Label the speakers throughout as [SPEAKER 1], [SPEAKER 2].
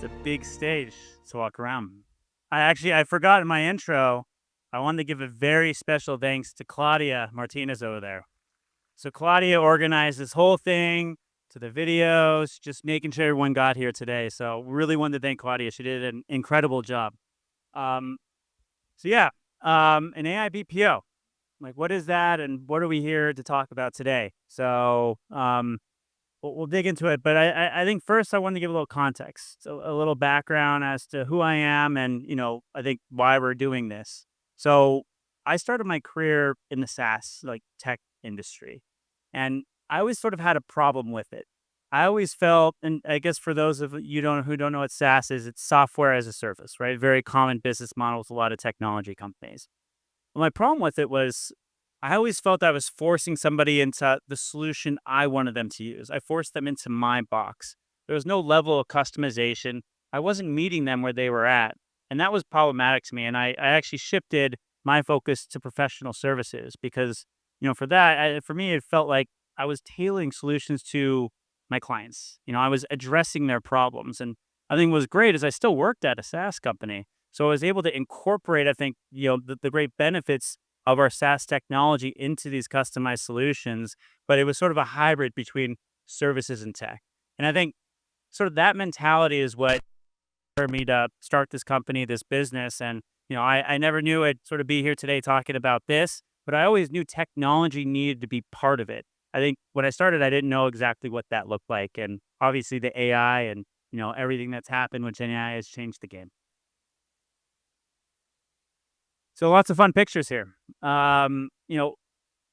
[SPEAKER 1] It's a big stage to walk around. I forgot in my intro, I wanted to give a very special thanks to Claudia Martinez over there. So Claudia organized this whole thing to the videos, just making sure everyone got here today. So really wanted to thank Claudia. She did an incredible job. Um, so yeah, an AI BPO. Like, what is that, and what are we here to talk about today? So we'll dig into it, but I think first I want to give a little context, so a little background as to who I am, and I think why we're doing this. So I started my career in the SaaS like tech industry, and I always sort of had a problem with it. I always felt, and I guess for those of you don't who don't know what SaaS is, it's software as a service, right? Very common business model with a lot of technology companies. Well, my problem with it was I always felt I was forcing somebody into the solution I wanted them to use. I forced them into my box. There was no level of customization. I wasn't meeting them where they were at. And that was problematic to me. And I actually shifted my focus to professional services because, for that, for me, it felt like I was tailoring solutions to my clients. I was addressing their problems. And I think what was great is I still worked at a SaaS company. So I was able to incorporate, I think, the great benefits of our SaaS technology into these customized solutions, but it was sort of a hybrid between services and tech. And I think sort of that mentality is what for me to start this company, this business. And, I never knew I'd sort of be here today talking about this, but I always knew technology needed to be part of it. I think when I started, I didn't know exactly what that looked like. And obviously the AI and, everything that's happened with Gen AI has changed the game. So lots of fun pictures here. I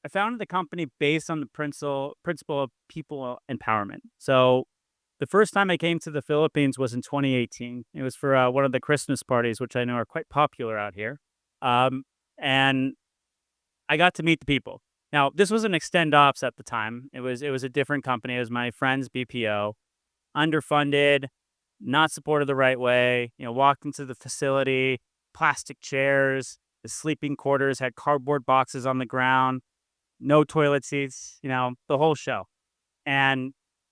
[SPEAKER 1] founded the company based on the principle of people empowerment. So the first time I came to the Philippines was in 2018. It was for one of the Christmas parties, which I know are quite popular out here. And I got to meet the people. Now, this was an Extend Ops at the time. It was a different company. It was my friend's BPO, underfunded, not supported the right way. Walked into the facility, plastic chairs, the sleeping quarters had cardboard boxes on the ground, no toilet seats, the whole show. And,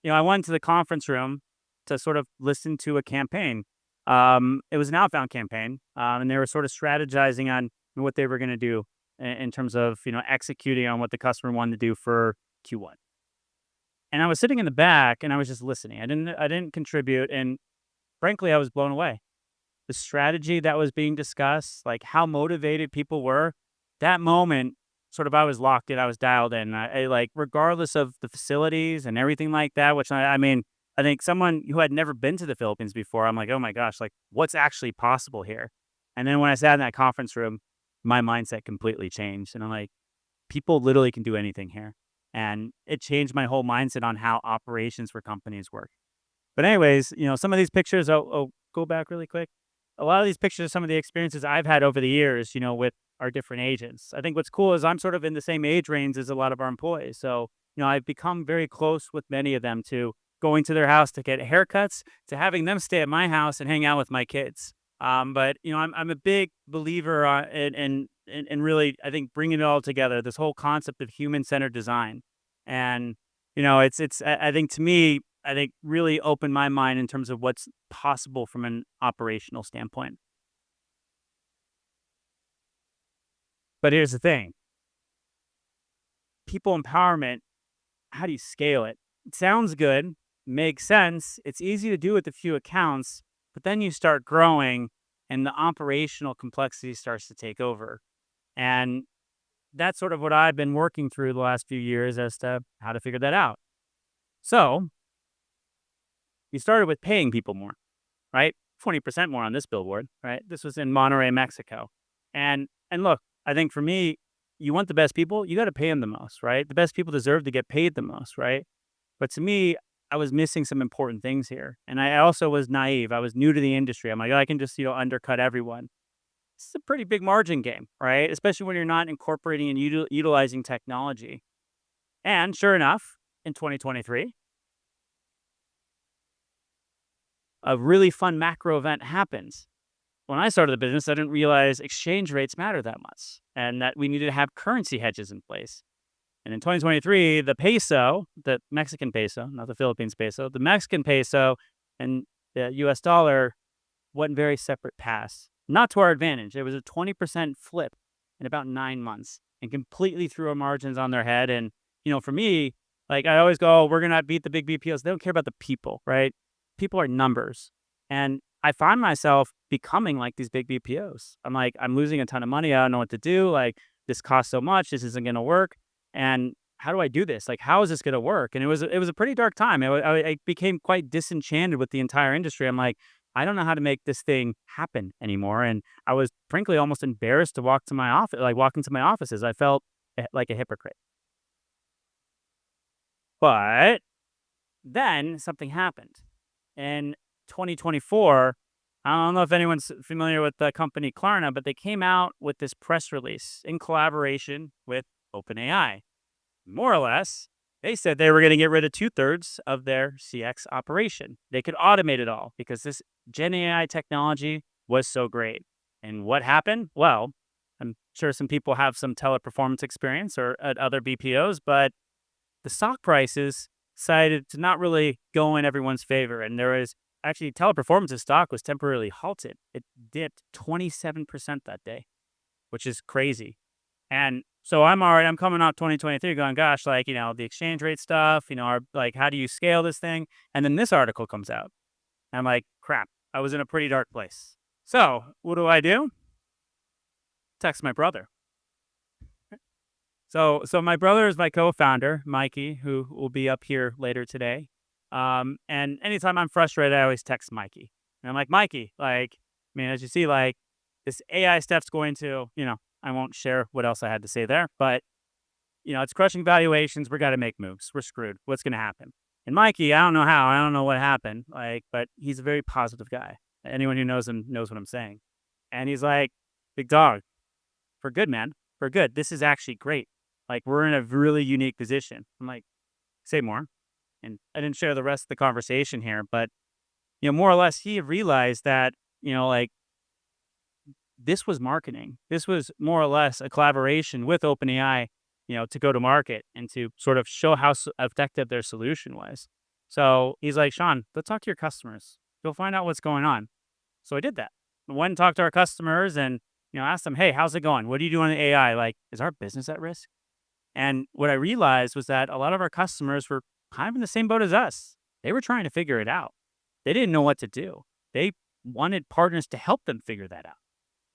[SPEAKER 1] I went to the conference room to sort of listen to a campaign. It was an outbound campaign, and they were sort of strategizing on what they were going to do in terms of, executing on what the customer wanted to do for Q1. And I was sitting in the back and I was just listening. I didn't contribute. And frankly, I was blown away. The strategy that was being discussed, like how motivated people were, that moment, sort of, I was locked in, I was dialed in. I like, regardless of the facilities and everything like that, which I mean, I think someone who had never been to the Philippines before, I'm like, oh my gosh, like what's actually possible here? And then when I sat in that conference room, my mindset completely changed. And I'm like, people literally can do anything here. And it changed my whole mindset on how operations for companies work. But anyways, some of these pictures, I'll go back really quick. A lot of these pictures are some of the experiences I've had over the years, with our different agents. I think what's cool is I'm sort of in the same age range as a lot of our employees. So, I've become very close with many of them, to going to their house to get haircuts, to having them stay at my house and hang out with my kids. But I'm a big believer in really, I think, bringing it all together. This whole concept of human centered design, and it's I think, to me, I think really opened my mind in terms of what's possible from an operational standpoint. But here's the thing: people empowerment. How do you scale it? It sounds good, makes sense. It's easy to do with a few accounts, but then you start growing, and the operational complexity starts to take over. And that's sort of what I've been working through the last few years as to how to figure that out. So we started with paying people more, right? 20% more on this billboard, right? This was in Monterrey, Mexico. And look, I think for me, you want the best people, you got to pay them the most, right? The best people deserve to get paid the most, right? But to me, I was missing some important things here. And I also was naive. I was new to the industry. I'm like, I can just, undercut everyone. It's a pretty big margin game, right? Especially when you're not incorporating and utilizing technology. And sure enough, in 2023, a really fun macro event happens. When I started the business, I didn't realize exchange rates matter that much and that we needed to have currency hedges in place. And in 2023, the peso, the Mexican peso, not the Philippines peso, the Mexican peso, and the US dollar went very separate paths. Not to our advantage. It was a 20% flip in about 9 months and completely threw our margins on their head. And, for me, like I always go, oh, we're going to beat the big BPOs. They don't care about the people, right? People are numbers. And I find myself becoming like these big BPOs. I'm like, I'm losing a ton of money. I don't know what to do. Like, this costs so much. This isn't going to work. And how do I do this? Like, how is this going to work? And it was a pretty dark time. I became quite disenchanted with the entire industry. I'm like, I don't know how to make this thing happen anymore. And I was frankly almost embarrassed to walk to my office, like walk into my offices. I felt like a hypocrite. But then something happened. In 2024, I don't know if anyone's familiar with the company Klarna, but they came out with this press release in collaboration with OpenAI. More or less, they said they were going to get rid of 2/3 of their CX operation. They could automate it all because this Gen AI technology was so great. And what happened? Well, I'm sure some people have some teleperformance experience or at other BPOs, but the stock prices decided to not really go in everyone's favor. And there was actually teleperformance's stock was temporarily halted. It dipped 27% that day, which is crazy. And so I'm coming out 2023 going, gosh, like, the exchange rate stuff, like, how do you scale this thing? And then this article comes out. And I'm like, crap, I was in a pretty dark place. So what do? Text my brother. So my brother is my co-founder, Mikey, who will be up here later today. And anytime I'm frustrated, I always text Mikey. And I'm like, Mikey, like, I mean, as you see, like, this AI stuff's going to, I won't share what else I had to say there, but it's crushing valuations. We got to make moves. We're screwed. What's going to happen? And Mikey, I don't know how. I don't know what happened. Like, but he's a very positive guy. Anyone who knows him knows what I'm saying. And he's like, big dog, for good, man, for good. This is actually great. Like, we're in a really unique position. I'm like, say more. And I didn't share the rest of the conversation here, but more or less, he realized that like, this was marketing. This was more or less a collaboration with OpenAI, to go to market and to sort of show how effective their solution was. So he's like, Sean, let's talk to your customers. You'll find out what's going on. So I did that. I went and talked to our customers and, asked them, hey, how's it going? What are you doing in AI? Like, is our business at risk? And what I realized was that a lot of our customers were kind of in the same boat as us. They were trying to figure it out. They didn't know what to do. They wanted partners to help them figure that out.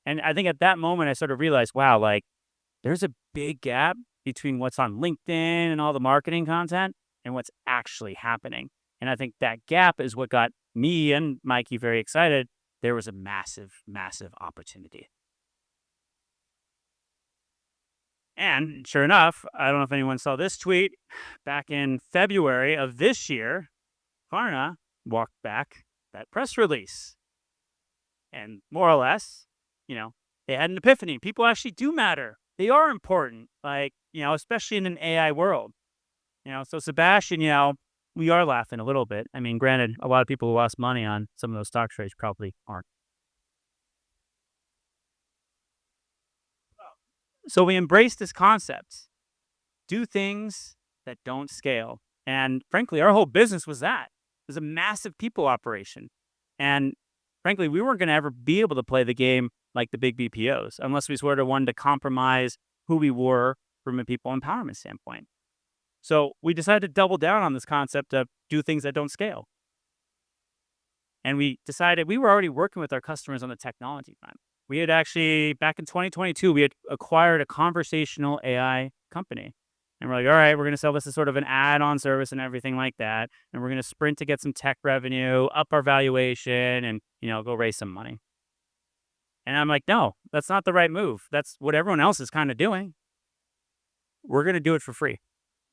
[SPEAKER 1] And I think at that moment, I sort of realized, wow, like, there's a big gap between what's on LinkedIn and all the marketing content and what's actually happening. And I think that gap is what got me and Mikey very excited. There was a massive, massive opportunity. And sure enough, I don't know if anyone saw this tweet, back in February of this year, Klarna walked back that press release. And more or less, they had an epiphany. People actually do matter. They are important, like, especially in an AI world. So Sebastian, we are laughing a little bit. I mean, granted, a lot of people who lost money on some of those stock trades probably aren't. So we embrace this concept. Do things that don't scale. And frankly, our whole business was that. It was a massive people operation. And frankly, we weren't going to ever be able to play the game like the big BPOs unless we sort of wanted to compromise who we were from a people empowerment standpoint. So we decided to double down on this concept of do things that don't scale. And we decided we were already working with our customers on the technology front. We had actually, back in 2022, we had acquired a conversational AI company. And we're like, all right, we're going to sell this as sort of an add-on service and everything like that. And we're going to sprint to get some tech revenue, up our valuation, and, go raise some money. And I'm like, no, that's not the right move. That's what everyone else is kind of doing. We're going to do it for free.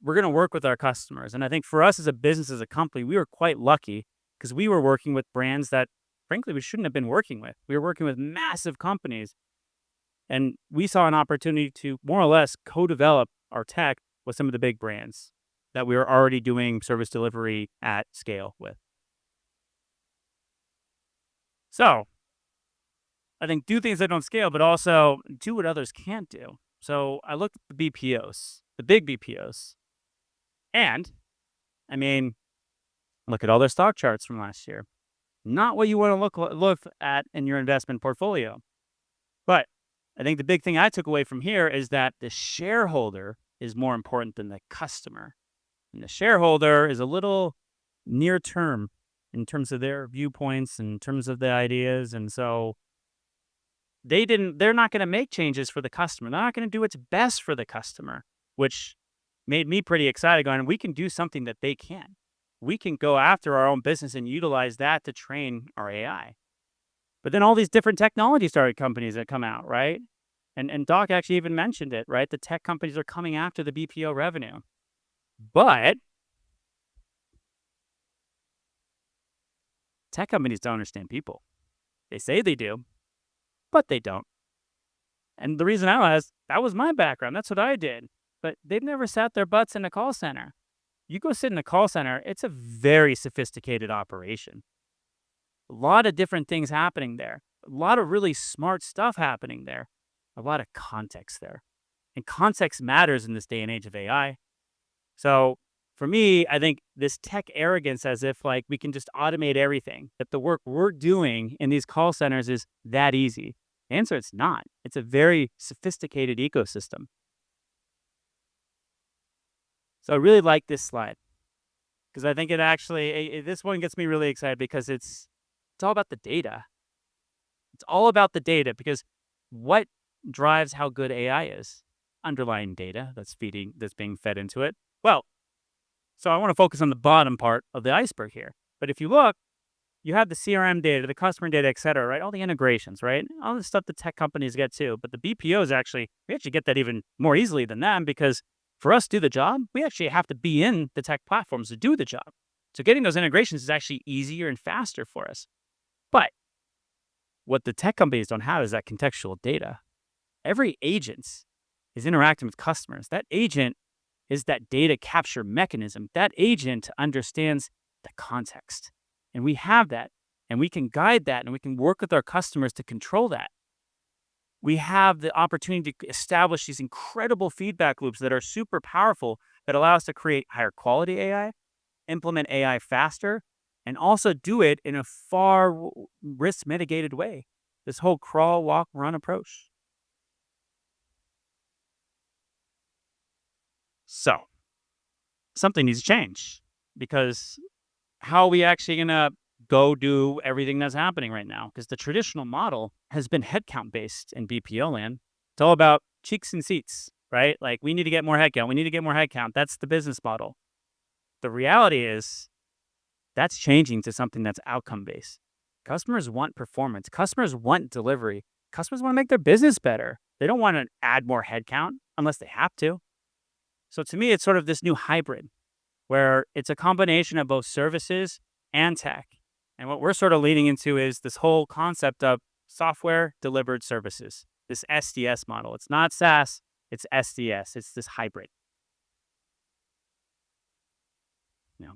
[SPEAKER 1] We're going to work with our customers. And I think for us as a business, as a company, we were quite lucky because we were working with brands that, frankly, we shouldn't have been working with. We were working with massive companies. And we saw an opportunity to more or less co-develop our tech with some of the big brands that we were already doing service delivery at scale with. So I think do things that don't scale, but also do what others can't do. So I looked at the BPOs, the big BPOs. And I mean, look at all their stock charts from last year. not what you want to look at in your investment portfolio. But I think the big thing I took away from here is that the shareholder is more important than the customer. And the shareholder is a little near term in terms of their viewpoints, in terms of the ideas. And so they're not going to make changes for the customer. They're not going to do what's best for the customer, which made me pretty excited going, we can do something that they can't. We can go after our own business and utilize that to train our AI. But then all these different technology started companies that come out, right? And Doc actually even mentioned it, right? The tech companies are coming after the BPO revenue. But tech companies don't understand people. They say they do, but they don't. And the reason I was, that was my background. That's what I did. But they've never sat their butts in a call center. You go sit in a call center, it's a very sophisticated operation. A lot of different things happening there. A lot of really smart stuff happening there. A lot of context there. And context matters in this day and age of AI. So for me, I think this tech arrogance as if like we can just automate everything, that the work we're doing in these call centers is that easy. The answer, it's not. It's a very sophisticated ecosystem. So I really like this slide because I think it actually, this one gets me really excited because it's all about the data. It's all about the data because what drives how good AI is? Underlying data that's being fed into it. Well, so I want to focus on the bottom part of the iceberg here. But if you look, you have the CRM data, the customer data, et cetera, right? All the integrations, right? All the stuff the tech companies get too. But the BPOs we actually get that even more easily than them because for us to do the job, we actually have to be in the tech platforms to do the job. So getting those integrations is actually easier and faster for us. But what the tech companies don't have is that contextual data. Every agent is interacting with customers. That agent is that data capture mechanism. That agent understands the context. And we have that. And we can guide that and we can work with our customers to control that. We have the opportunity to establish these incredible feedback loops that are super powerful that allow us to create higher quality AI, implement AI faster, and also do it in a far risk mitigated way. This whole crawl, walk, run approach. So something needs to change because how are we actually going to go do everything that's happening right now? Because the traditional model has been headcount based in BPO land. It's all about cheeks and seats, right? Like we need to get more headcount. We need to get more headcount. That's the business model. The reality is that's changing to something that's outcome based. Customers want performance. Customers want delivery. Customers want to make their business better. They don't want to add more headcount unless they have to. So to me, it's sort of this new hybrid where it's a combination of both services and tech. And what we're sort of leading into is this whole concept of software delivered services, this SDS model. It's not SaaS, it's SDS. It's this hybrid.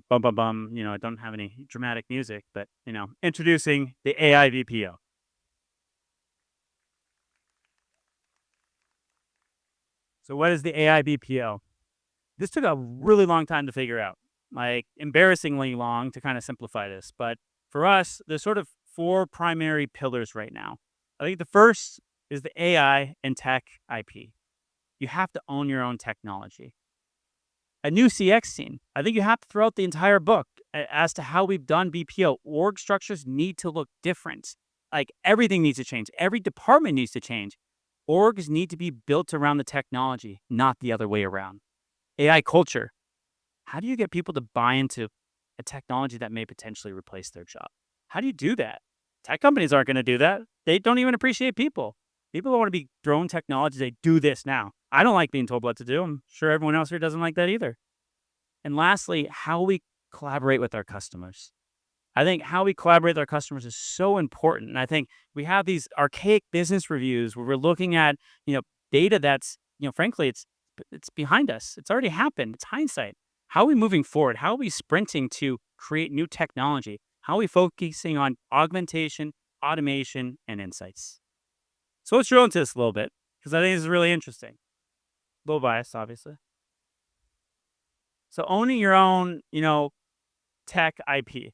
[SPEAKER 1] Bum, bum, bum. I don't have any dramatic music, but, introducing the AI BPO. So what is the AI BPO? This took a really long time to figure out, like embarrassingly long to kind of simplify this. But for us, there's sort of four primary pillars right now. I think the first is the AI and tech IP. You have to own your own technology. A new CX scene. I think you have to throw out the entire book as to how we've done BPO. Org structures need to look different. Like everything needs to change. Every department needs to change. Orgs need to be built around the technology, not the other way around. AI culture. How do you get people to buy into a technology that may potentially replace their job? How do you do that? Tech companies aren't going to do that. They don't even appreciate people. People don't want to be thrown technology. They do this now. I don't like being told what to do. I'm sure everyone else here doesn't like that either. And lastly, how we collaborate with our customers. I think how we collaborate with our customers is so important. And I think we have these archaic business reviews where we're looking at, data that's, frankly, it's behind us. It's already happened. It's hindsight. How are we moving forward? How are we sprinting to create new technology? How are we focusing on augmentation, automation, and insights? So let's drill into this a little bit because I think this is really interesting. A little biased, obviously. So owning your own, tech IP.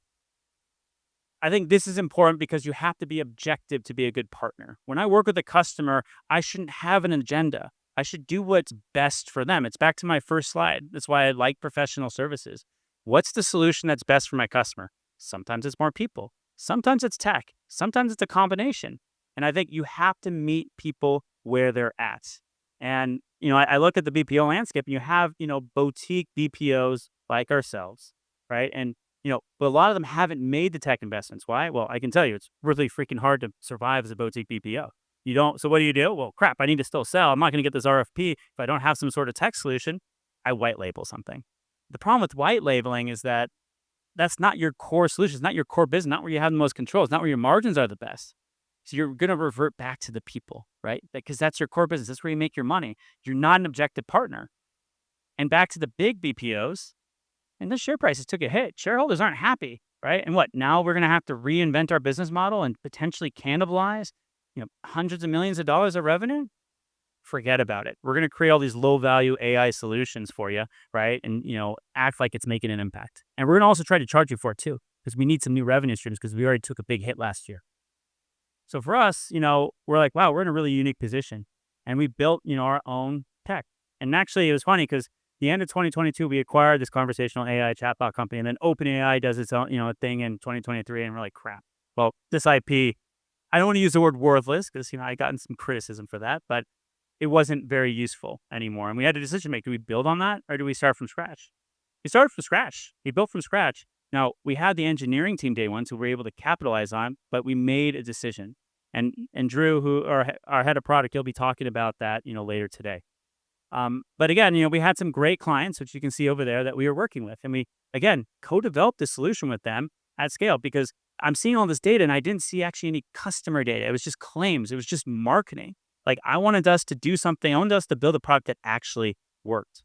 [SPEAKER 1] I think this is important because you have to be objective to be a good partner. When I work with a customer, I shouldn't have an agenda. I should do what's best for them. It's back to my first slide. That's why I like professional services. What's the solution that's best for my customer? Sometimes it's more people. Sometimes it's tech. Sometimes it's a combination. And I think you have to meet people where they're at. And, I look at the BPO landscape and you have, boutique BPOs like ourselves, right? And but a lot of them haven't made the tech investments. Why? Well, I can tell you, it's really freaking hard to survive as a boutique BPO. You don't. So what do? Well, crap. I need to still sell. I'm not going to get this RFP if I don't have some sort of tech solution. I white label something. The problem with white labeling is that that's not your core solution. It's not your core business. Not where you have the most control. It's not where your margins are the best. So you're going to revert back to the people, right? Because that's your core business. That's where you make your money. You're not an objective partner. And back to the big BPOs, and the share prices took a hit. Shareholders aren't happy, right? And what, now we're going to have to reinvent our business model and potentially cannibalize, hundreds of millions of dollars of revenue? Forget about it. We're going to create all these low value AI solutions for you, right? And, act like it's making an impact. And we're going to also try to charge you for it too, because we need some new revenue streams because we already took a big hit last year. So for us, we're like, wow, we're in a really unique position. And we built, our own tech. And actually, it was funny because the end of 2022, we acquired this conversational AI chatbot company, and then OpenAI does its own, thing in 2023, and we're like, crap. Well, this IP, I don't want to use the word worthless because, I gotten some criticism for that, but it wasn't very useful anymore. And we had a decision to make. Do we build on that or do we start from scratch? We started from scratch. We built from scratch. Now, we had the engineering team day one, so we were able to capitalize on, but we made a decision. And Drew, who our head of product, he'll be talking about that, later today. But again, we had some great clients, which you can see over there, that we were working with. And we, again, co-developed this solution with them at scale because I'm seeing all this data and I didn't see actually any customer data. It was just claims. It was just marketing. Like I wanted us to do something. I wanted us to build a product that actually worked.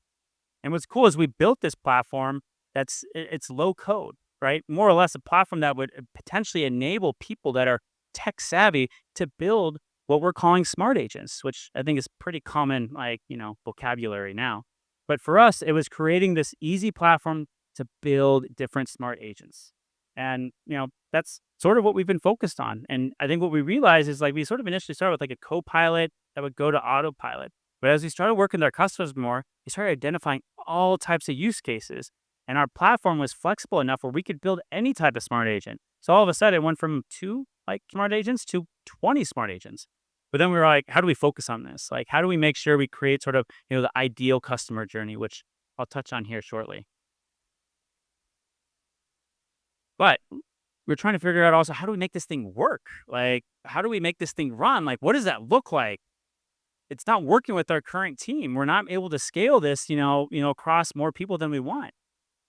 [SPEAKER 1] And what's cool is we built this platform it's low code, right? More or less a platform that would potentially enable people that are tech savvy to build what we're calling smart agents, which I think is pretty common, vocabulary now. But for us, it was creating this easy platform to build different smart agents. And, that's sort of what we've been focused on. And I think what we realized is we sort of initially started with a co-pilot that would go to autopilot. But as we started working with our customers more, we started identifying all types of use cases. And our platform was flexible enough where we could build any type of smart agent. So all of a sudden it went from 2 smart agents to 20 smart agents. But then we were like, how do we focus on this? How do we make sure we create sort of, the ideal customer journey, which I'll touch on here shortly. But we're trying to figure out also, how do we make this thing work? How do we make this thing run? What does that look like? It's not working with our current team. We're not able to scale this, across more people than we want.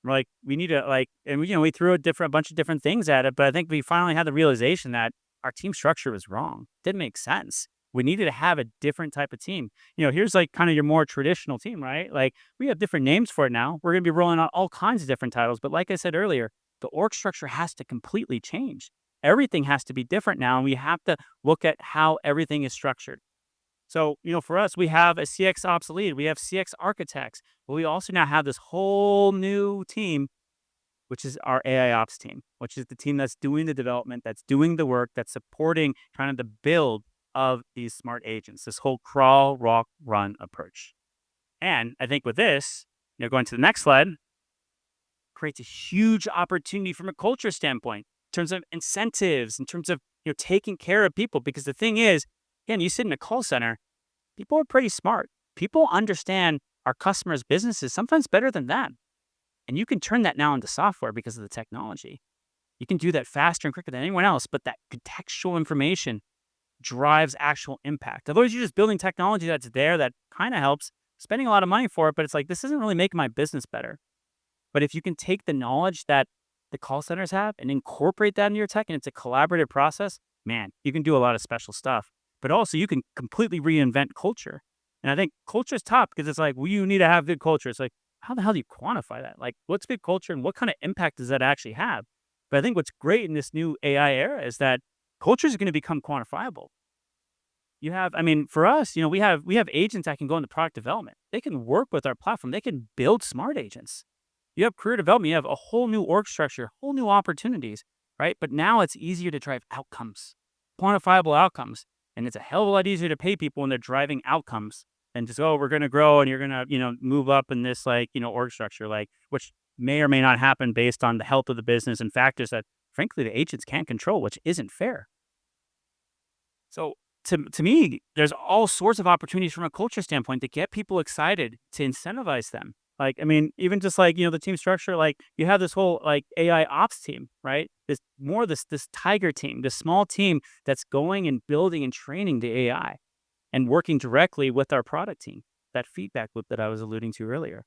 [SPEAKER 1] We're we need to and we threw a bunch of different things at it, but I think we finally had the realization that our team structure was wrong. Didn't make sense. We needed to have a different type of team. Here's kind of your more traditional team, right? We have different names for it now. We're going to be rolling out all kinds of different titles. But like I said earlier, the org structure has to completely change. Everything has to be different now. And we have to look at how everything is structured. So, for us, we have a CX ops lead. We have CX architects. But we also now have this whole new team, which is our AI ops team, which is the team that's doing the development, that's doing the work, that's supporting kind of the build of these smart agents, this whole crawl, walk, run approach. And I think with this, going to the next slide, creates a huge opportunity from a culture standpoint in terms of incentives, in terms of, taking care of people. Because the thing is, again, you sit in a call center, people are pretty smart. People understand our customers' businesses sometimes better than them. And you can turn that now into software because of the technology. You can do that faster and quicker than anyone else, but that contextual information drives actual impact. Otherwise, you're just building technology that's there that kind of helps, spending a lot of money for it, but it's this isn't really making my business better. But if you can take the knowledge that the call centers have and incorporate that into your tech, and it's a collaborative process, man, you can do a lot of special stuff. But also, you can completely reinvent culture. And I think culture is top because it's you need to have good culture. It's how the hell do you quantify that? What's good culture and what kind of impact does that actually have? But I think what's great in this new AI era is that culture is going to become quantifiable. For us, we have agents that can go into product development. They can work with our platform. They can build smart agents. You have career development. You have a whole new org structure, whole new opportunities. right? But now it's easier to drive outcomes, quantifiable outcomes. And it's a hell of a lot easier to pay people when they're driving outcomes than just, oh, we're going to grow and you're going to, move up in this org structure, which may or may not happen based on the health of the business and factors that frankly the agents can't control, which isn't fair. So to me, there's all sorts of opportunities from a culture standpoint to get people excited, to incentivize them. Like, I mean, even just the team structure, like you have this whole AI ops team, right? This tiger team, this small team that's going and building and training the AI and working directly with our product team. That feedback loop that I was alluding to earlier.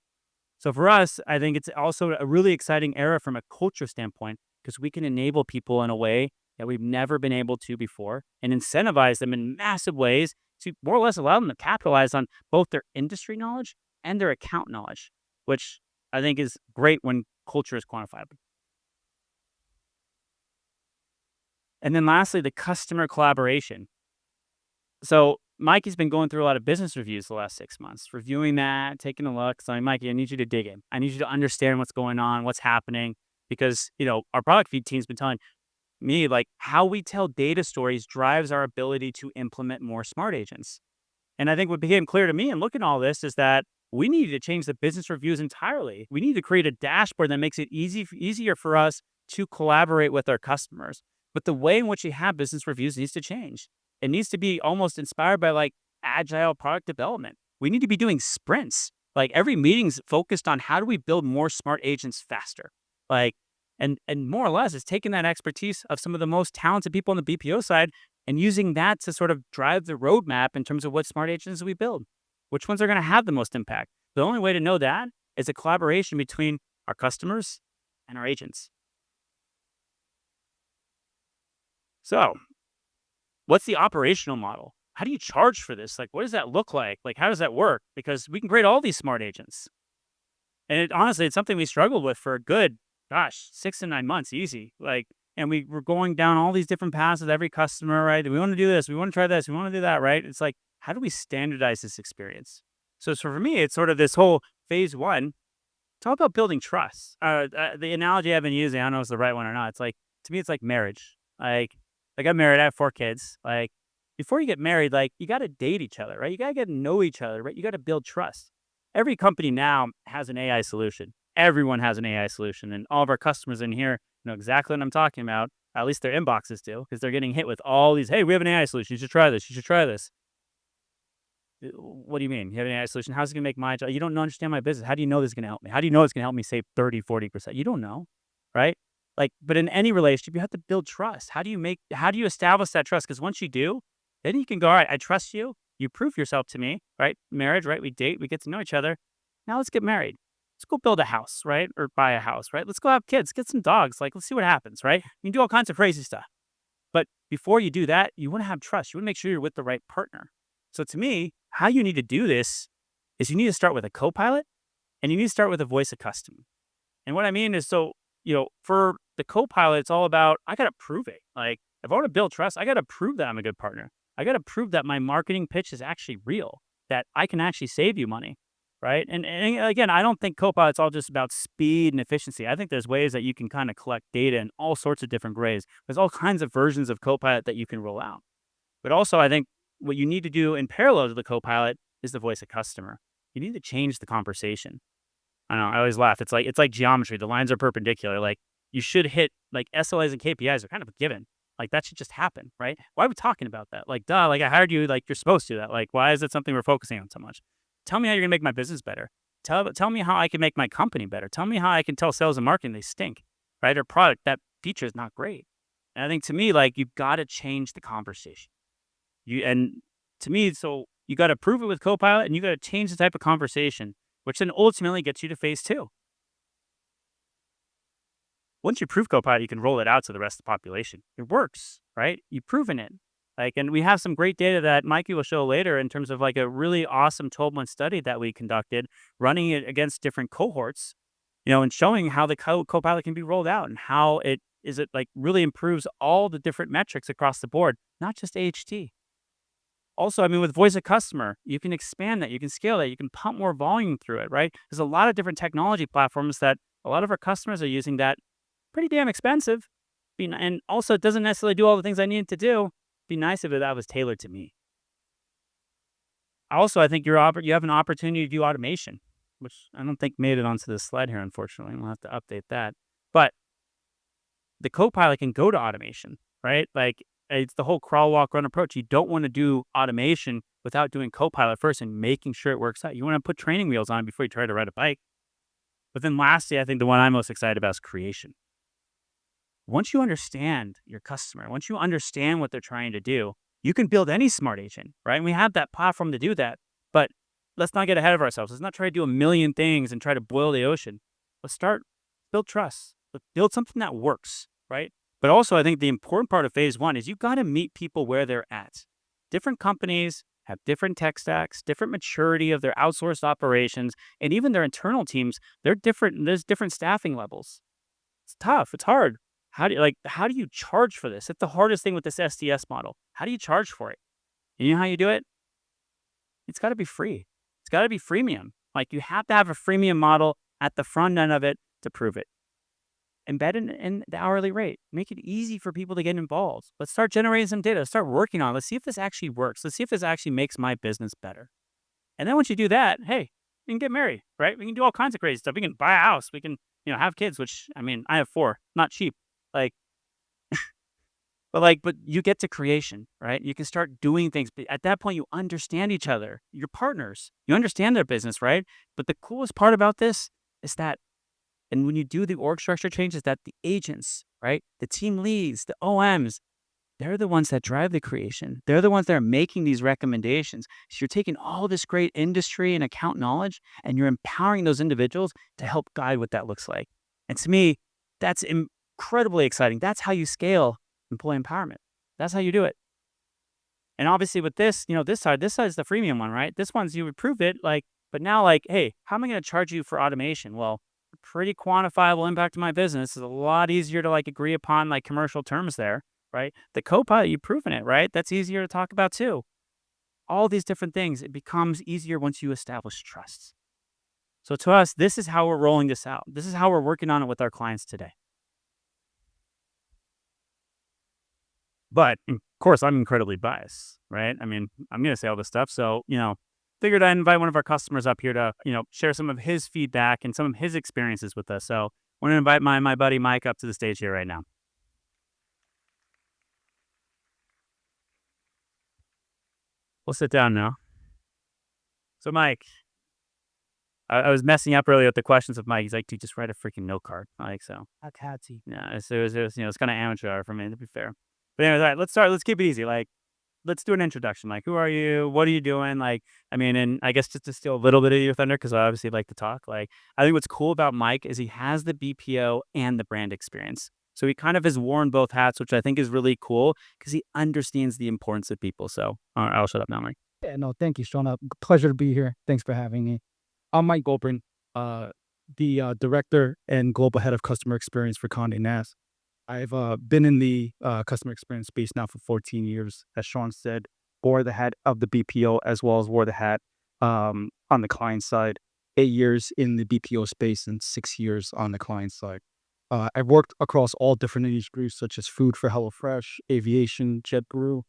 [SPEAKER 1] So for us, I think it's also a really exciting era from a culture standpoint because we can enable people in a way that we've never been able to before and incentivize them in massive ways to more or less allow them to capitalize on both their industry knowledge and their account knowledge, which I think is great when culture is quantifiable. And then lastly, the customer collaboration. So Mikey's been going through a lot of business reviews the last 6 months, reviewing that, taking a look. So, Mikey, I need you to dig in. I need you to understand what's going on, what's happening, because our product feed team's been telling me like how we tell data stories drives our ability to implement more smart agents. And I think what became clear to me in looking at all this is that we need to change the business reviews entirely. We need to create a dashboard that makes it easier for us to collaborate with our customers. But the way in which we have business reviews needs to change. It needs to be almost inspired by agile product development. We need to be doing sprints. Like every meeting's focused on how do we build more smart agents faster. Like and more or less it's taking that expertise of some of the most talented people on the BPO side and using that to sort of drive the roadmap in terms of what smart agents we build. Which ones are going to have the most impact? The only way to know that is a collaboration between our customers and our agents. So, what's the operational model? How do you charge for this? Like, what does that look like? Like, how does that work? Because we can create all these smart agents. And honestly, it's something we struggled with for a good, 6 to 9 months, easy. And we were going down all these different paths with every customer, right? We want to do this. We want to try this. We want to do that, right? It's like, how do we standardize this experience? So for me, it's sort of this whole phase one. It's all about building trust. The analogy I've been using, I don't know if it's the right one or not. It's like, to me, it's like marriage. I got married. I have 4 kids. Before you get married, you got to date each other, right? You got to get to know each other, right? You got to build trust. Every company now has an AI solution. Everyone has an AI solution. And all of our customers in here know exactly what I'm talking about. At least their inboxes do, because they're getting hit with all these, hey, we have an AI solution. You should try this. You should try this. What do you mean? You have an AI solution? How's it going to make my job? You don't understand my business. How do you know this is going to help me? How do you know it's going to help me save 30, 40%? You don't know, right? But in any relationship, you have to build trust. How do you establish that trust? Because once you do, then you can go, all right, I trust you. You prove yourself to me, right? Marriage, right? We date, we get to know each other. Now let's get married. Let's go build a house, right? Or buy a house, right? Let's go have kids, get some dogs. Let's see what happens, right? You can do all kinds of crazy stuff. But before you do that, you want to have trust. You want to make sure you're with the right partner. So to me, how you need to do this is you need to start with a co-pilot and you need to start with a voice of customer. And what I mean is, for the co-pilot, it's all about, I got to prove it. If I want to build trust, I got to prove that I'm a good partner. I got to prove that my marketing pitch is actually real, that I can actually save you money, right? And again, I don't think co-pilot's all just about speed and efficiency. I think there's ways that you can kind of collect data in all sorts of different ways. There's all kinds of versions of co-pilot that you can roll out. But also, I think what you need to do in parallel to the co-pilot is the voice of customer. You need to change the conversation. I know, I always laugh. It's like geometry. The lines are perpendicular. You should hit SLAs and KPIs are kind of a given. That should just happen, right? Why are we talking about that? Duh, I hired you, you're supposed to do that. Why is it something we're focusing on so much? Tell me how you're gonna make my business better. Tell me how I can make my company better. Tell me how I can tell sales and marketing they stink, right? Or product, that feature is not great. And I think to me, you've got to change the conversation. So you got to prove it with Copilot and you got to change the type of conversation, which then ultimately gets you to phase 2. Once you prove Copilot, you can roll it out to the rest of the population. It works, right? You've proven it. And we have some great data that Mikey will show later in terms of a really awesome 12-month study that we conducted, running it against different cohorts, and showing how the Copilot can be rolled out and how it really improves all the different metrics across the board, not just AHT. Also, with voice of customer, you can expand that, you can scale that, you can pump more volume through it, right? There's a lot of different technology platforms that a lot of our customers are using that pretty damn expensive, And also, it doesn't necessarily do all the things I need it to do. Be nice if that was tailored to me. Also, I think you have an opportunity to do automation, which I don't think made it onto this slide here, unfortunately. We'll have to update that. But the Copilot can go to automation, right? Like, it's the whole crawl, walk, run approach. You don't want to do automation without doing Copilot first and making sure it works out. You want to put training wheels on before you try to ride a bike. But then lastly, I think the one I'm most excited about is creation. Once you understand your customer, once you understand what they're trying to do, you can build any smart agent, right? And we have that platform to do that. But let's not get ahead of ourselves. Let's not try to do a million things and try to boil the ocean. Let's build trust. Let's build something that works, right? But also, I think the important part of phase one is you got to meet people where they're at. Different companies have different tech stacks, different maturity of their outsourced operations, and even their internal teams. They're different. There's different staffing levels. It's tough. It's hard. How do you charge for this? It's the hardest thing with this SDS model. How do you charge for it? You know how you do it? It's got to be free. It's got to be freemium. Like, you have to have a freemium model at the front end of it to prove it. Embed it in the hourly rate. Make it easy for people to get involved. Let's start generating some data. Let's start working on it. Let's see if this actually works. Let's see if this actually makes my business better. And then once you do that, hey, we can get married, right? We can do all kinds of crazy stuff. We can buy a house. We can, have kids, which, I mean, I have 4, not cheap. Like, but you get to creation, right? You can start doing things. But at that point, you understand each other, your partners. You understand their business, right? But the coolest part about this is that, and when you do the org structure changes, that the agents, right? The team leads, the OMs, they're the ones that drive the creation. They're the ones that are making these recommendations. So you're taking all this great industry and account knowledge, and you're empowering those individuals to help guide what that looks like. And to me, that's incredibly exciting. That's how you scale employee empowerment. That's how you do it. And obviously with this, this side is the freemium one, right? This one's, you approve it, but now, hey, how am I going to charge you for automation? Well, pretty quantifiable impact to my business is a lot easier to agree upon commercial terms there, right? The Copilot, you've proven it, right? That's easier to talk about too. All these different things, it becomes easier once you establish trust. So to us, this is how we're rolling this out. This is how we're working on it with our clients today. But of course, I'm incredibly biased, right? I mean, I'm going to say all this stuff. So, figured I'd invite one of our customers up here to, share some of his feedback and some of his experiences with us. So I want to invite my buddy Mike up to the stage here right now. We'll sit down now. So Mike, I was messing up earlier with the questions of Mike. He's like, dude, just write a freaking note card. So. Yeah, it's kind of amateur hour for me, to be fair. But anyways, all right, let's start. Let's keep it easy. Let's do an introduction. Who are you? What are you doing? And I guess just to steal a little bit of your thunder, because I obviously like to talk. I think what's cool about Mike is he has the BPO and the brand experience. So he kind of has worn both hats, which I think is really cool because he understands the importance of people. So I'll shut up now, Mike.
[SPEAKER 2] Yeah, no, thank you, Sean. Pleasure to be here. Thanks for having me. I'm Mike Beaubrun, the director and global head of customer experience for Condé Nast. I've been in the customer experience space now for 14 years. As Sean said, wore the hat of the BPO as well as wore the hat on the client side. 8 years in the BPO space and 6 years on the client side. I've worked across all different industries such as food for HelloFresh, aviation, JetBrew,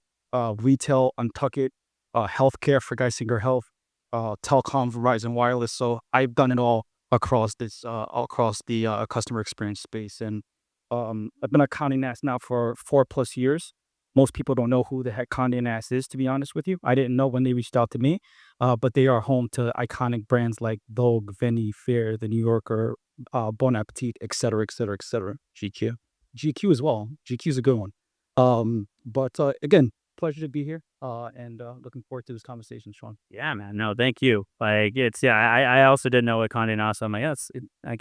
[SPEAKER 2] retail, Untuckit, healthcare for Geisinger Health, telecom, Verizon Wireless. So I've done it all across the customer experience space. And I've been at Condé Nast now for 4+ years. Most people don't know who the heck Condé Nast is, to be honest with you. I didn't know when they reached out to me, but they are home to iconic brands like Vogue, Vanity Fair, The New Yorker, Bon Appetit, et cetera, et cetera, et cetera. GQ as well. GQ is a good one. But again, pleasure to be here and looking forward to this conversation, Sean.
[SPEAKER 1] Yeah, man. No, thank you. I also didn't know what Condé Nast. I'm like,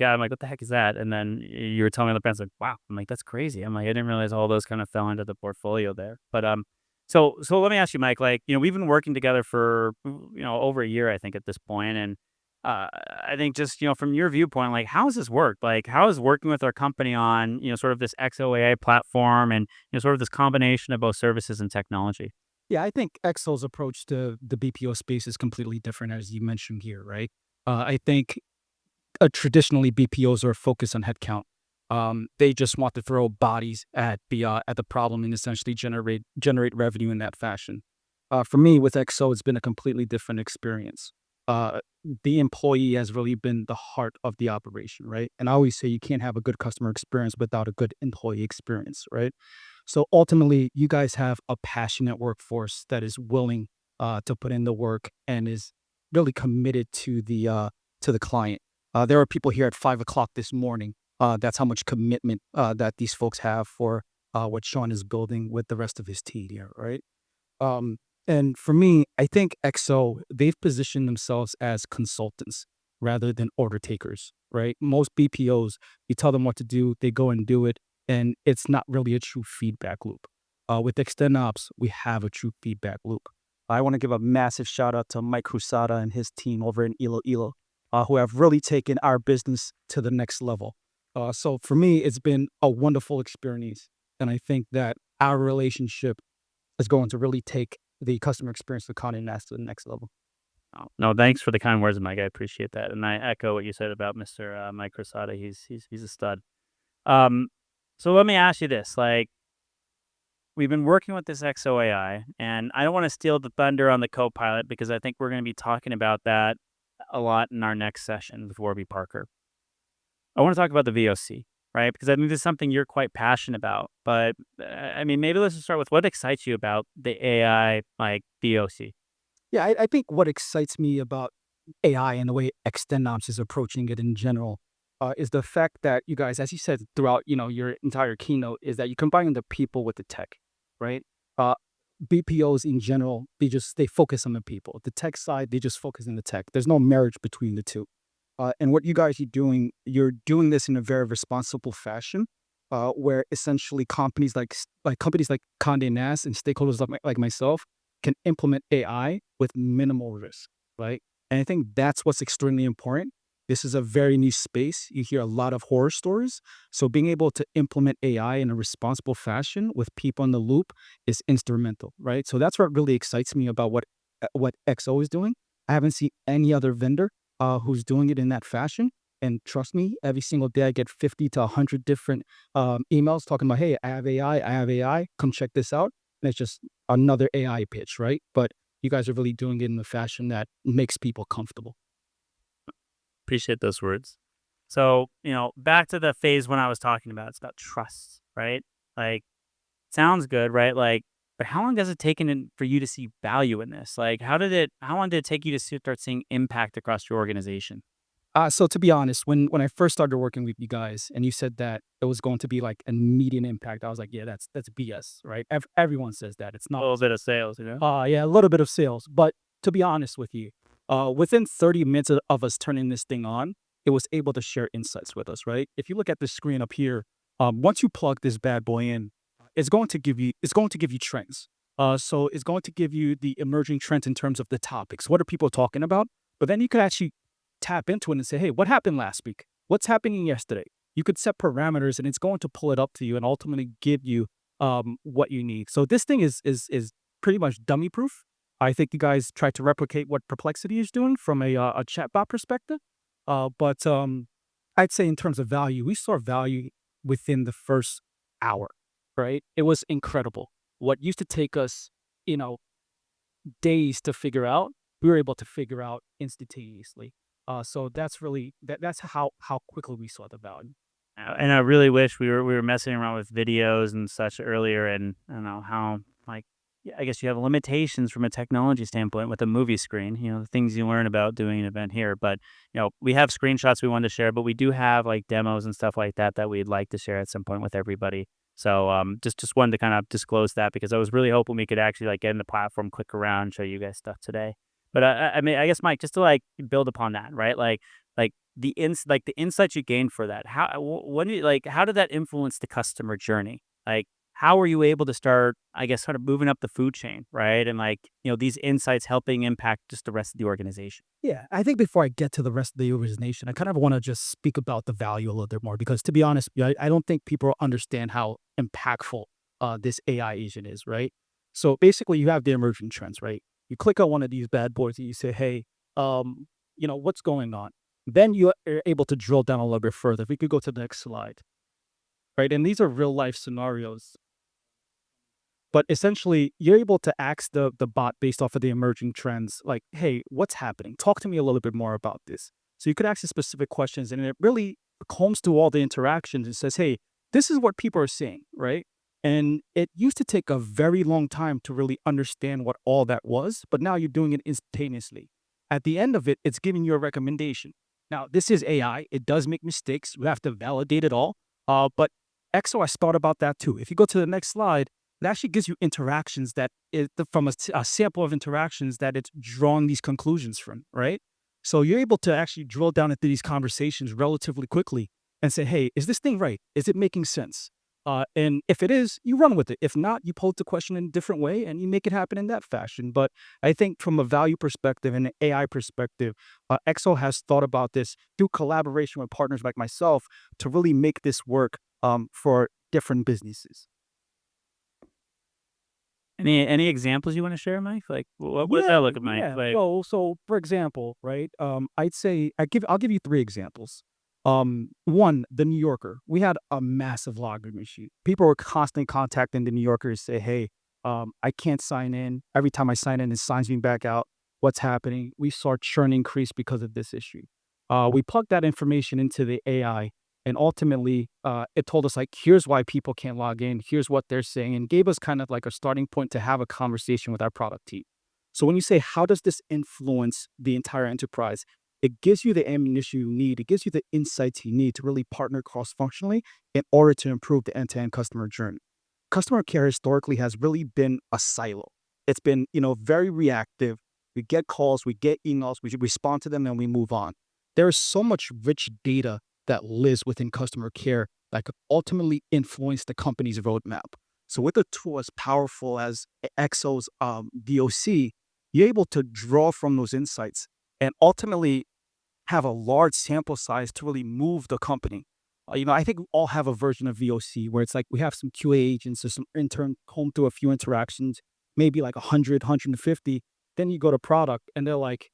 [SPEAKER 1] I'm like, what the heck is that? And then you were telling me the brands, like, wow. I'm like, that's crazy. I'm like, I didn't realize all those kind of fell into the portfolio there. But so let me ask you, Mike. We've been working together for over a year, I think, at this point, and I think just from your viewpoint, how has this worked? How is working with our company on sort of this XOAA platform and sort of this combination of both services and technology?
[SPEAKER 2] Yeah, I think XO's approach to the BPO space is completely different, as you mentioned here, right? I think traditionally BPOs are focused on headcount. They just want to throw bodies at the problem and essentially generate revenue in that fashion. For me, with XO, it's been a completely different experience. Uh, the employee has really been the heart of the operation, right? And I always say you can't have a good customer experience without a good employee experience, right? So ultimately, you guys have a passionate workforce that is willing to put in the work and is really committed to the client. There are people here at 5 o'clock this morning. That's how much commitment that these folks have for what Sean is building with the rest of his team here, right? Um, and for me, I think XO, they've positioned themselves as consultants rather than order takers, right? Most BPOs, you tell them what to do, they go and do it, and it's not really a true feedback loop. With Extend Ops, we have a true feedback loop. I want to give a massive shout out to Mike Crusada and his team over in Ilo, who have really taken our business to the next level. So for me, it's been a wonderful experience. And I think that our relationship is going to really take the customer experience of Condé Nast to the next level.
[SPEAKER 1] Oh, no, thanks for the kind words, Mike. I appreciate that, and I echo what you said about Mr. Mike Rosada. He's a stud. Um, so let me ask you this: like, we've been working with this XOAI, and I don't want to steal the thunder on the Copilot because I think we're going to be talking about that a lot in our next session with Warby Parker. I want to talk about the VOC, right? Because I think this is something you're quite passionate about. But I mean, maybe let's just start with what excites you about the AI like VOC.
[SPEAKER 2] Yeah, I think what excites me about AI and the way Extenops is approaching it in general is the fact that you guys, as you said throughout, your entire keynote, is that you combine the people with the tech, right? Uh, BPOs in general, they focus on the people. The tech side, they just focus on the tech. There's no marriage between the two. And what you guys are doing, you're doing this in a very responsible fashion, where essentially companies like Condé Nast and stakeholders like myself can implement AI with minimal risk, right? And I think that's what's extremely important. This is a very niche space. You hear a lot of horror stories. So being able to implement AI in a responsible fashion with people in the loop is instrumental, right? So that's what really excites me about what XO is doing. I haven't seen any other vendor who's doing it in that fashion. And trust me, every single day I get 50 to 100 different emails talking about, hey, I have AI, come check this out. And it's just another AI pitch, right? But you guys are really doing it in a fashion that makes people comfortable.
[SPEAKER 1] Appreciate those words. So, back to the phase when I was talking about, it's about trust, right? Like, sounds good, right? Like, but how long does it take for you to see value in this? Like, how long did it take you to start seeing impact across your organization?
[SPEAKER 2] So to be honest, when I first started working with you guys, and you said that it was going to be like an immediate impact, I was like, yeah, that's BS, right? Everyone says that. It's
[SPEAKER 1] A
[SPEAKER 2] not.
[SPEAKER 1] little bit of sales, you know?
[SPEAKER 2] Yeah, a little bit of sales. But to be honest with you, within 30 minutes of us turning this thing on, it was able to share insights with us, right? If you look at the screen up here, once you plug this bad boy in, it's going to give you trends. So it's going to give you the emerging trends in terms of the topics. What are people talking about? But then you could actually tap into it and say, hey, what happened last week? What's happening yesterday? You could set parameters and it's going to pull it up to you and ultimately give you what you need. So this thing is pretty much dummy proof. I think you guys tried to replicate what Perplexity is doing from a chatbot perspective. But I'd say in terms of value, we saw value within the first hour, right? It was incredible. What used to take us, you know, days to figure out, we were able to figure out instantaneously. So that's how quickly we saw the value.
[SPEAKER 1] And I really wish we were messing around with videos and such earlier, and I don't know how like yeah, I guess you have limitations from a technology standpoint with a movie screen. The things you learn about doing an event here, but we have screenshots we want to share, but we do have like demos and stuff like that that we'd like to share at some point with everybody. So just wanted to kind of disclose that because I was really hoping we could actually like get in the platform, click around, show you guys stuff today. But I mean, I guess Mike, just to like build upon that, right? Like the insights you gained for that. How did that influence the customer journey? Like, how were you able to start, I guess, sort of moving up the food chain, right? And like, these insights helping impact just the rest of the organization.
[SPEAKER 2] Yeah, I think before I get to the rest of the organization, I kind of want to just speak about the value a little bit more because, to be honest, I don't think people understand how impactful this AI agent is, right? So basically, you have the emerging trends, right? You click on one of these bad boys and you say, "Hey, what's going on?" Then you are able to drill down a little bit further. If we could go to the next slide, right? And these are real life scenarios. But essentially, you're able to ask the bot based off of the emerging trends, like, "Hey, what's happening? Talk to me a little bit more about this." So you could ask it specific questions, and it really combs through all the interactions and says, "Hey, this is what people are saying," right? And it used to take a very long time to really understand what all that was, but now you're doing it instantaneously. At the end of it, it's giving you a recommendation. Now, this is AI. It does make mistakes. We have to validate it all. But XO has thought about that too. If you go to the next slide, it actually gives you interactions that from a sample of interactions that it's drawn these conclusions from, right? So you're able to actually drill down into these conversations relatively quickly and say, hey, is this thing right? Is it making sense? And if it is, you run with it. If not, you pose the question in a different way and you make it happen in that fashion. But I think from a value perspective and an AI perspective, EXO has thought about this through collaboration with partners like myself to really make this work for different businesses.
[SPEAKER 1] Any examples you wanna share, Mike? Like, what does
[SPEAKER 2] Yeah,
[SPEAKER 1] that look like?
[SPEAKER 2] yeah.
[SPEAKER 1] Like,
[SPEAKER 2] So for example, right? I'd say I'll give you three examples. One, the New Yorker. We had a massive login issue. People were constantly contacting the New Yorker to say, "Hey, I can't sign in. Every time I sign in, it signs me back out. What's happening?" We saw churn increase because of this issue. We plugged that information into the AI, and ultimately, it told us like, "Here's why people can't log in. Here's what they're saying," and gave us kind of like a starting point to have a conversation with our product team. So when you say, how does this influence the entire enterprise? It gives you the ammunition you need. It gives you the insights you need to really partner cross-functionally in order to improve the end-to-end customer journey. Customer care historically has really been a silo. It's been, very reactive. We get calls, we get emails, we respond to them, and we move on. There is so much rich data that lives within customer care that could ultimately influence the company's roadmap. So with a tool as powerful as EXO's VOC, you're able to draw from those insights and ultimately have a large sample size to really move the company. I think we all have a version of VOC where it's like we have some QA agents or some intern comb through a few interactions, maybe like 100, 150. Then you go to product and they're like,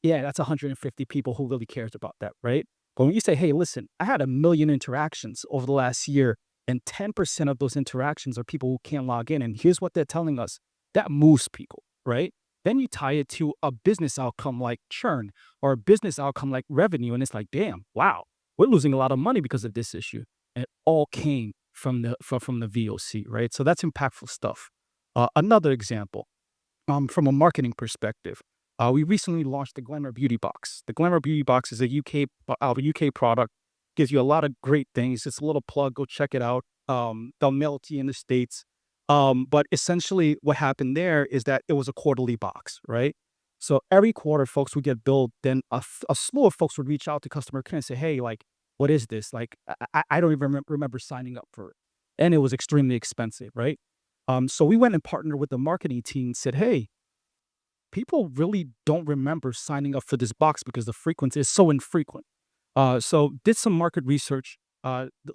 [SPEAKER 2] yeah, that's 150 people who really cares about that, right? But when you say, hey, listen, I had 1 million interactions over the last year, and 10% of those interactions are people who can't log in, and here's what they're telling us, that moves people, right? Then you tie it to a business outcome like churn or a business outcome like revenue, and it's like, damn, wow, we're losing a lot of money because of this issue. And it all came from the VOC, right? So that's impactful stuff. Another example, from a marketing perspective, we recently launched the Glamour Beauty Box. The Glamour Beauty Box is a UK product. Gives you a lot of great things. It's a little plug. Go check it out. They'll mail it to you in the States. But essentially, what happened there is that it was a quarterly box, right? So every quarter, folks would get billed. Then a slew of folks would reach out to customer care and say, "Hey, like, what is this? Like, I don't even remember signing up for it," and it was extremely expensive, right? So we went and partnered with the marketing team and said, "Hey, people really don't remember signing up for this box because the frequency is so infrequent." So did some market research,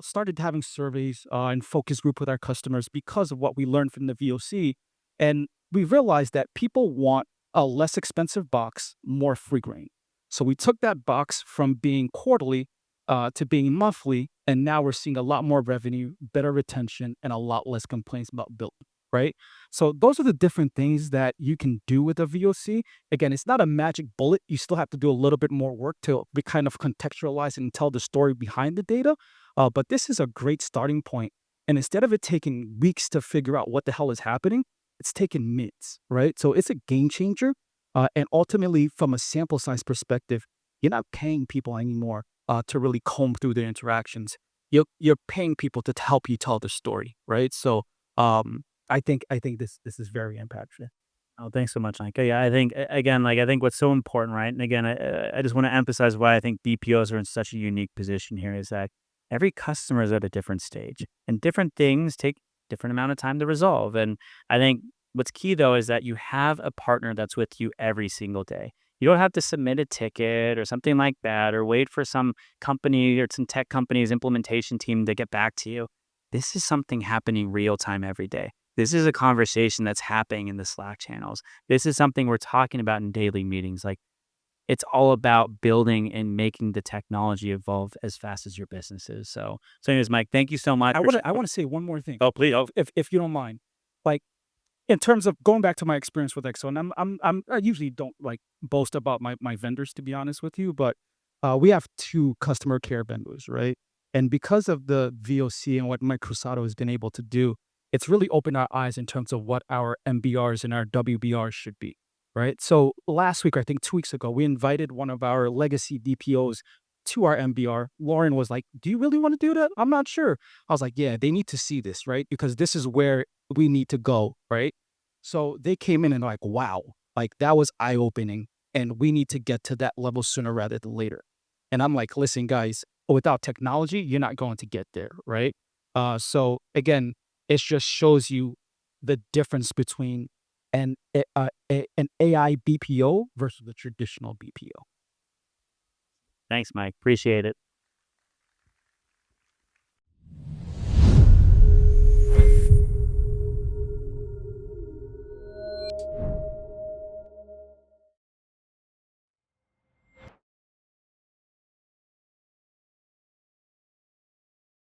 [SPEAKER 2] started having surveys and focus group with our customers because of what we learned from the VOC. And we realized that people want a less expensive box more frequently. So we took that box from being quarterly to being monthly. And now we're seeing a lot more revenue, better retention, and a lot less complaints about billing, right? So those are the different things that you can do with a VOC. Again, it's not a magic bullet. You still have to do a little bit more work to be kind of contextualize and tell the story behind the data. But this is a great starting point. And instead of it taking weeks to figure out what the hell is happening, it's taken minutes, right? So it's a game changer. And ultimately, from a sample size perspective, you're not paying people anymore to really comb through their interactions. You're paying people to help you tell the story, right? So I think this is very impactful.
[SPEAKER 1] oh, thanks so much, Mike. Yeah, I think again, like I think what's so important, right? And again, I just want to emphasize why I think BPOs are in such a unique position here is that every customer is at a different stage, and different things take different amount of time to resolve. And I think what's key though is that you have a partner that's with you every single day. You don't have to submit a ticket or something like that, or wait for some company or some tech company's implementation team to get back to you. This is something happening real time every day. This is a conversation that's happening in the Slack channels. This is something we're talking about in daily meetings. Like it's all about building and making the technology evolve as fast as your business is. So anyways, Mike, thank you so much for
[SPEAKER 2] I wanna say one more thing,
[SPEAKER 1] oh, please. Oh,
[SPEAKER 2] if you don't mind. Like, in terms of going back to my experience with Excel, and I usually don't, like, boast about my vendors, to be honest with you, but, we have 2 customer care vendors, right? And because of the VOC and what Mike Cruzado has been able to do, it's really opened our eyes in terms of what our MBRs and our WBRs should be, right? So, last week, or I think 2 weeks ago, we invited one of our legacy DPOs to our MBR. Lauren was like, "Do you really wanna do that? I'm not sure." I was like, "Yeah, they need to see this, right? Because this is where we need to go," right? So they came in and like, wow, like that was eye opening. And we need to get to that level sooner rather than later. And I'm like, listen, guys, without technology, you're not going to get there. Right. So again, it just shows you the difference between an AI BPO versus the traditional BPO.
[SPEAKER 1] thanks, Mike. Appreciate it.